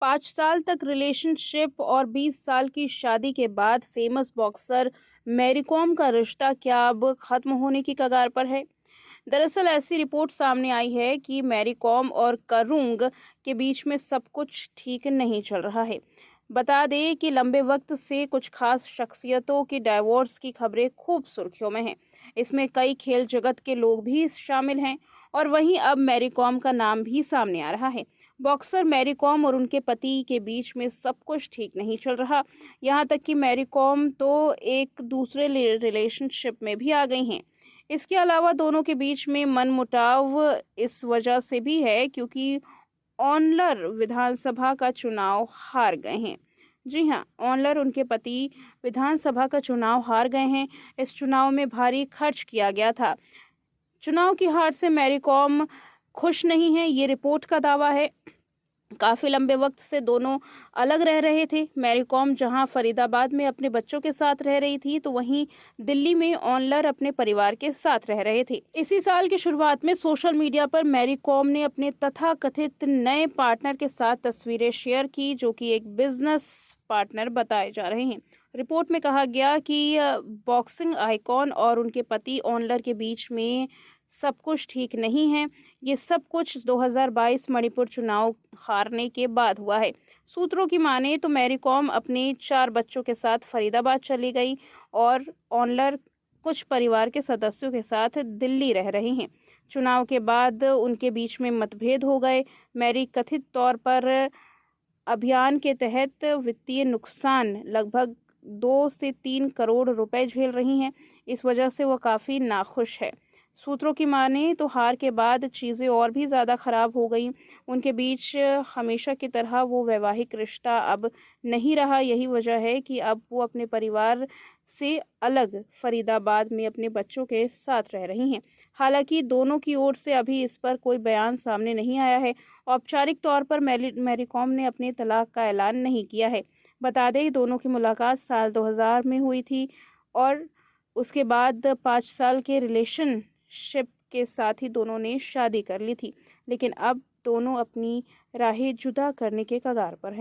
5 साल तक रिलेशनशिप और 20 साल की शादी के बाद फेमस बॉक्सर मैरी कॉम का रिश्ता क्या अब खत्म होने की कगार पर है। दरअसल ऐसी रिपोर्ट सामने आई है कि मैरी कॉम और करुंग के बीच में सब कुछ ठीक नहीं चल रहा है। बता दें कि लंबे वक्त से कुछ खास शख्सियतों की डाइवोर्स की खबरें खूब सुर्खियों में हैं। इसमें कई खेल जगत के लोग भी शामिल हैं और वहीं अब मैरी कॉम का नाम भी सामने आ रहा है। बॉक्सर मैरी कॉम और उनके पति के बीच में सब कुछ ठीक नहीं चल रहा। यहाँ तक कि मैरी कॉम तो एक दूसरे रिलेशनशिप में भी आ गई हैं। इसके अलावा दोनों के बीच में मनमुटाव इस वजह से भी है क्योंकि ऑनलर विधानसभा का चुनाव हार गए हैं। जी हाँ, ऑनलर उनके पति विधानसभा का चुनाव हार गए हैं। इस चुनाव में भारी खर्च किया गया था। चुनाव की हार से मैरी कॉम खुश नहीं है, ये रिपोर्ट का दावा है। काफी लंबे वक्त से दोनों अलग रह रहे थे। मैरी कॉम जहां फरीदाबाद में अपने बच्चों के साथ रह रही थी, तो वहीं दिल्ली में ऑनलर अपने परिवार के साथ रह रहे थे। इसी साल की शुरुआत में सोशल मीडिया पर मैरी कॉम ने अपने तथाकथित नए पार्टनर के साथ तस्वीरें शेयर की, जो कि एक बिजनेस पार्टनर बताए जा रहे हैं। रिपोर्ट में कहा गया कि बॉक्सिंग आइकॉन और उनके पति ऑनलर के बीच में सब कुछ ठीक नहीं है। ये सब कुछ 2022 मणिपुर चुनाव हारने के बाद हुआ है। सूत्रों की माने तो मैरी कॉम अपने 4 बच्चों के साथ फरीदाबाद चली गई और ऑनलर कुछ परिवार के सदस्यों के साथ दिल्ली रह रहे हैं। चुनाव के बाद उनके बीच में मतभेद हो गए। मैरी कथित तौर पर अभियान के तहत वित्तीय नुकसान लगभग 2 से 3 करोड़ रुपए झेल रही हैं। इस वजह से वह काफ़ी नाखुश है। सूत्रों की माने तो हार के बाद चीज़ें और भी ज़्यादा खराब हो गई। उनके बीच हमेशा की तरह वो वैवाहिक रिश्ता अब नहीं रहा। यही वजह है कि अब वो अपने परिवार से अलग फरीदाबाद में अपने बच्चों के साथ रह रही हैं। हालांकि दोनों की ओर से अभी इस पर कोई बयान सामने नहीं आया है। औपचारिक तौर पर मैरी कॉम ने अपने तलाक का ऐलान नहीं किया है। बता दें, दोनों की मुलाकात साल 2000 में हुई थी और उसके बाद 5 साल के रिलेशनशिप के साथ ही दोनों ने शादी कर ली थी। लेकिन अब दोनों अपनी राहें जुदा करने के कगार पर हैं।